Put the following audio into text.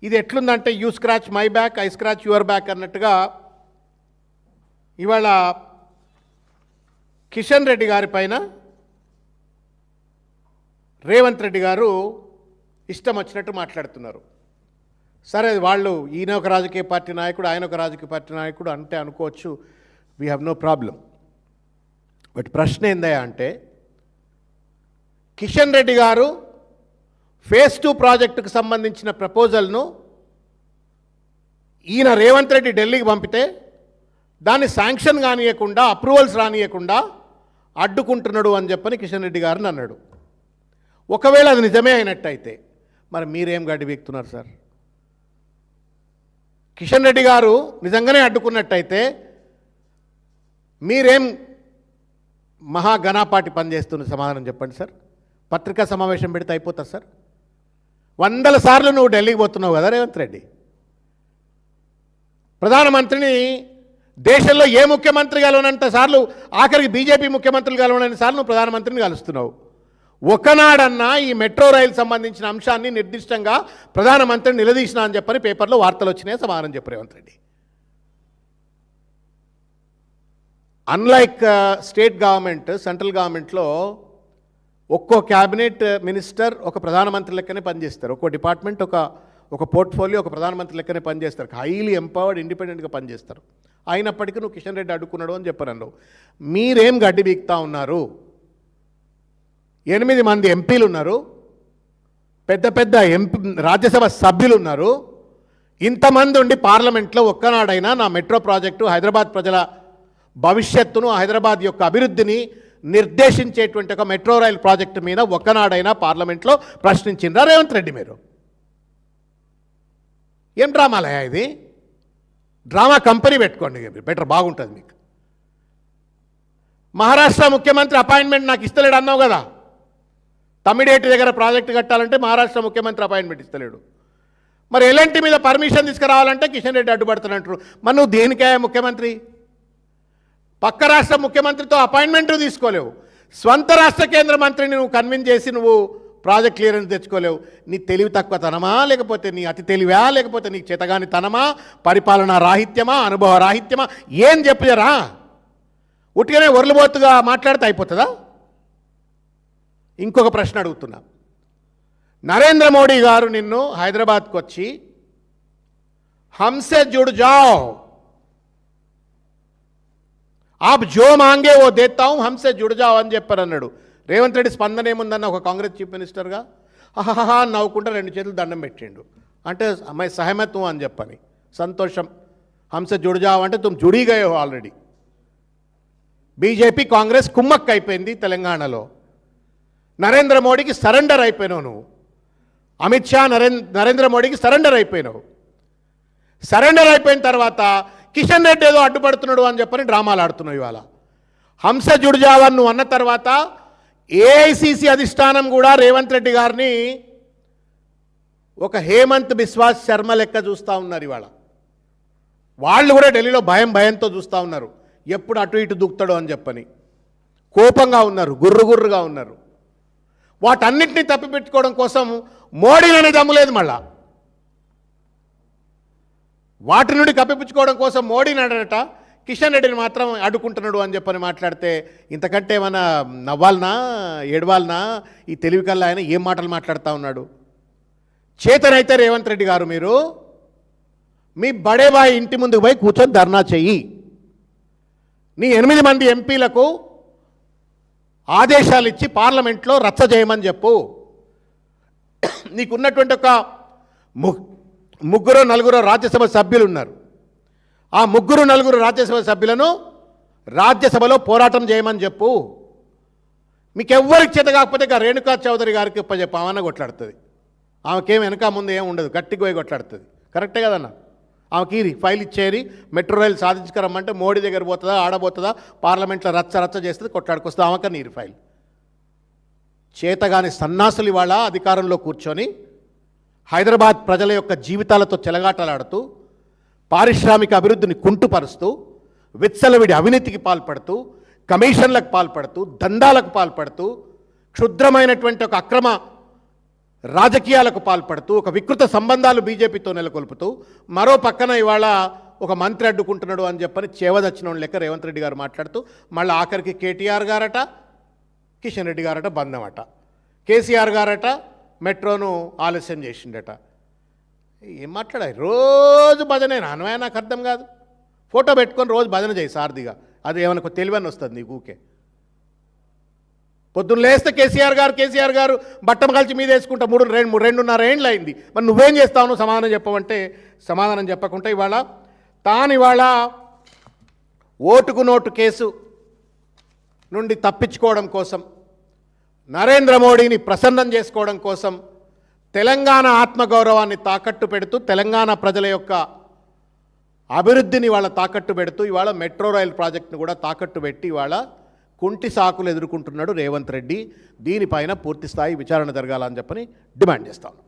ఇది ఎట్లుందంటే you scratch my back, I scratch your back అన్నట్టుగా ఇవాళ కిషన్ రెడ్డి గారి పైన రేవంత్ రెడ్డి గారు ఇష్టం వచ్చినట్టు మాట్లాడుతున్నారు. సరే, వాళ్ళు ఈయన ఒక రాజకీయ పార్టీ నాయకుడు, ఆయన ఒక రాజకీయ పార్టీ నాయకుడు అంటే అనుకోవచ్చు, we have no problem. But ప్రశ్న ఏందయ్యా అంటే, కిషన్ రెడ్డి గారు ఫేజ్ 2 ప్రాజెక్టుకు సంబంధించిన ప్రపోజల్ను ఈయన రేవంత్ రెడ్డి ఢిల్లీకి పంపితే దాన్ని శాంక్షన్ కానియకుండా, అప్రూవల్స్ రానియకుండా అడ్డుకుంటున్నాడు అని చెప్పని కిషన్ రెడ్డి గారిని అన్నాడు. ఒకవేళ అది నిజమే అయినట్టయితే మరి మీరేం గడ్డి వీక్తున్నారు సార్? కిషన్ రెడ్డి గారు నిజంగానే అడ్డుకున్నట్టయితే మీరేం మహాఘనాపాటి పనిచేస్తున్న సమాధానం చెప్పండి సార్. పత్రికా సమావేశం పెడితే అయిపోతుంది సార్. 100 సార్లు నువ్వు ఢిల్లీకి పోతున్నావు కదా రేవంత్ రెడ్డి. ప్రధానమంత్రిని దేశంలో ఏ ముఖ్యమంత్రి కలవనంత సార్లు, ఆఖరికి బీజేపీ ముఖ్యమంత్రులు కలవనన్ని సార్లు నువ్వు ప్రధానమంత్రిని కలుస్తున్నావు. ఒకనాడన్నా ఈ మెట్రో రైలు సంబంధించిన అంశాన్ని నిర్దిష్టంగా ప్రధానమంత్రిని నిలదీసినా అని చెప్పని పేపర్లో వార్తలు వచ్చినాయి. సమాధానం చెప్పు Revanth Reddy. Unlike state government, central గవర్నమెంట్లో ఒక్కో క్యాబినెట్ మినిస్టర్ ఒక ప్రధానమంత్రి లెక్కనే పనిచేస్తారు. ఒక్కో డిపార్ట్మెంట్ ఒక పోర్ట్ఫోలియో ఒక ప్రధానమంత్రి లెక్కనే పనిచేస్తారు. హైలీ ఎంపవర్డ్, ఇండిపెండెంట్గా పనిచేస్తారు. అయినప్పటికీ నువ్వు కిషన్ రెడ్డి అడ్డుకున్నాడు అని చెప్పాను. మీరేం గడ్డి బీక్తా ఉన్నారు? 8 మంది ఎంపీలు ఉన్నారు, పెద్ద పెద్ద రాజ్యసభ సభ్యులు ఉన్నారు. ఇంతమంది ఉండి పార్లమెంట్లో ఒక్కనాడైనా నా మెట్రో ప్రాజెక్టు, హైదరాబాద్ ప్రజల భవిష్యత్తును, హైదరాబాద్ యొక్క అభివృద్ధిని నిర్దేశించేటువంటి ఒక మెట్రో రైల్ ప్రాజెక్టు మీద ఒక్కనాడైనా పార్లమెంట్లో ప్రశ్నించిండ్రా రేవంత్ రెడ్డి? మీరు ఏం డ్రామాలయా ఇది? డ్రామా కంపెనీ పెట్టుకోండి, బెటర్, బాగుంటుంది మీకు. మహారాష్ట్ర ముఖ్యమంత్రి అపాయింట్మెంట్ నాకు ఇస్తలేడు అన్నావు కదా. తమిడేటి దగ్గర ప్రాజెక్టు కట్టాలంటే మహారాష్ట్ర ముఖ్యమంత్రి అపాయింట్మెంట్ ఇస్తలేడు. మరి ఎల్ఎన్టీ మీద పర్మిషన్ తీసుకురావాలంటే కిషన్ రెడ్డి అడ్డుపడుతున్నట్టు. మరి నువ్వు దేనికే ముఖ్యమంత్రి? పక్క రాష్ట్ర ముఖ్యమంత్రితో అపాయింట్మెంట్ తీసుకోలేవు. స్వంత రాష్ట్ర కేంద్ర మంత్రిని నువ్వు కన్విన్స్ చేసి నువ్వు ప్రాజెక్ట్ క్లియరెన్స్ తెచ్చుకోలేవు. నీ తెలివి తక్కువ తనమా, లేకపోతే నీ అతి తెలివా, లేకపోతే నీకు చేతగాని తనమా, పరిపాలనా రాహిత్యమా, అనుభవ రాహిత్యమా, ఏం చెప్పారా? ఉట్టిగానే ఒర్లుబోతుగా మాట్లాడితే అయిపోతుందా? ఇంకొక ప్రశ్న అడుగుతున్నా. నరేంద్ర మోడీ గారు నిన్ను హైదరాబాద్కు వచ్చి హమ్సే జుడ్ జాओ, आप जो मांगे वो देता हूं, हमसे जुड़ जाओ అని చెప్పారన్నాడు. రేవంత్ రెడ్డి స్పందన ఏముందన్న ఒక కాంగ్రెస్ చీఫ్ మినిస్టర్గా హహహా నవ్వుకుంటా 2 చేతులు దండం పెట్టిండు. అంటే మై సహమత్ అని చెప్పని, సంతోషం. హంసే జుడ్ జాओ అంటే తుమ్ జుడి గయే హో ఆల్రెడీ. బీజేపీ కాంగ్రెస్ కుమ్మక్ అయిపోయింది తెలంగాణలో. నరేంద్ర మోడీకి సరెండర్ అయిపోయినావు నువ్వు. అమిత్ షా నరేంద్ర మోడీకి సరెండర్ అయిపోయినావు. సరెండర్ అయిపోయిన తర్వాత కిషన్ రెడ్డి ఏదో అడ్డుపడుతున్నాడు అని చెప్పని డ్రామాలు ఆడుతున్నావు. ఇవాళ హంస జుడ్ జాओ నువ్వు అన్న తర్వాత ఏఐసిసి అధిష్టానం కూడా రేవంత్ రెడ్డి గారిని ఒక హేమంత్ బిశ్వాస్ శర్మ లెక్క చూస్తూ ఉన్నారు. ఇవాళ వాళ్ళు కూడా ఢిల్లీలో భయంతో చూస్తూ ఉన్నారు, ఎప్పుడు అటు ఇటు దూకుతాడో అని చెప్పని. కోపంగా ఉన్నారు, గుర్రుగా ఉన్నారు. వాటన్నిటినీ తప్పిపెట్టుకోవడం కోసం మోడీలని దమ్ములేదు. మళ్ళా వాటి నుండి కప్పిపుచ్చుకోవడం కోసం మోడీని అడట, కిషన్ రెడ్డిని మాత్రం అడ్డుకుంటున్నాడు అని చెప్పని మాట్లాడితే ఇంతకంటే ఏమైనా నవ్వాలనా, ఏడవాలనా? ఈ తెలివి కల్లా ఆయన ఏం మాటలు మాట్లాడుతూ ఉన్నాడు. చేతనైతే రేవంత్ రెడ్డి గారు మీరు మీ బడేబాయి ఇంటి ముందుకు పోయి కూర్చొని ధర్నా చెయ్యి. నీ 8 మంది ఎంపీలకు ఆదేశాలు ఇచ్చి పార్లమెంట్లో రచ్చ చేయమని చెప్పు. నీకున్నటువంటి ఒక 3-4 రాజ్యసభ సభ్యులు ఉన్నారు. ఆ 3-4 రాజ్యసభ సభ్యులను రాజ్యసభలో పోరాటం చేయమని చెప్పు. మీకు ఎవ్వరికి చేత కాకపోతే రేణుకా చౌదరి గారికి చెప్పు, ఆమె కొట్లాడుతుంది. ఆమెకేం వెనక ముందు ఏమి ఉండదు, గట్టిగా పోయి కొట్లాడుతుంది. కరెక్టే కదన్న? ఆమెకి ఫైల్ ఇచ్చేరి మెట్రో రైలు సాధించుకురమ్మంటే మోడీ దగ్గర పోతుందా, ఆడబోతుందా, పార్లమెంట్లో రచ్చ చేస్తుంది, కొట్లాడుకొస్తుంది. ఆమెక నీరు ఫైల్. చేతగాని సన్నాసులు ఇవాళ అధికారంలో కూర్చొని హైదరాబాద్ ప్రజల యొక్క జీవితాలతో చెలగాటలాడుతూ, పారిశ్రామిక అభివృద్ధిని కుంటుపరుస్తూ, విచ్చలవిడి అవినీతికి పాల్పడుతూ, కమిషన్లకు పాల్పడుతూ, దందాలకు పాల్పడుతూ, క్షుద్రమైనటువంటి ఒక అక్రమ రాజకీయాలకు పాల్పడుతూ ఒక వికృత సంబంధాలు బీజేపీతో నెలకొల్పుతూ మరో పక్కన ఇవాళ ఒక మంత్రి అడ్డుకుంటున్నాడు అని చెప్పని చేవదచ్చిన లెక్క రేవంత్ రెడ్డి గారు మాట్లాడుతూ మళ్ళీ ఆఖరికి కేటీఆర్ గారట కిషన్ రెడ్డి గారట బంధమట, కేసీఆర్ గారట మెట్రోను ఆలస్యం చేసిండట. ఏం మాట్లాడారు? రోజు భజనే నాన్నవే, నాకు అర్థం కాదు. ఫోటో పెట్టుకొని రోజు భజన చేయి సారథిగా, అది ఏమనుకో తెలివని వస్తుంది నీకు ఊకే. పొద్దున్న లేస్తే కేసీఆర్ గారు బట్టం కలిసి మీద వేసుకుంటా 2.5 ఏండ్లు అయింది. మరి నువ్వేం చేస్తావు? నువ్వు సమాధానం చెప్పమంటే సమాధానం చెప్పకుండా ఇవాళ ఓటుకు నోటు కేసు నుండి తప్పించుకోవడం కోసం, నరేంద్ర మోడీని ప్రసన్నం చేసుకోవడం కోసం, తెలంగాణ ఆత్మగౌరవాన్ని తాకట్టు పెడుతూ, తెలంగాణ ప్రజల యొక్క అభివృద్ధిని వాళ్ళ తాకట్టు పెడుతూ, ఇవాళ మెట్రో రైల్ ప్రాజెక్టును కూడా తాకట్టు పెట్టి ఇవాళ కుంటి సాకులు ఎదుర్కొంటున్నాడు రేవంత్ రెడ్డి. దీనిపైన పూర్తి స్థాయి విచారణ జరగాలని చెప్పని డిమాండ్ చేస్తాను.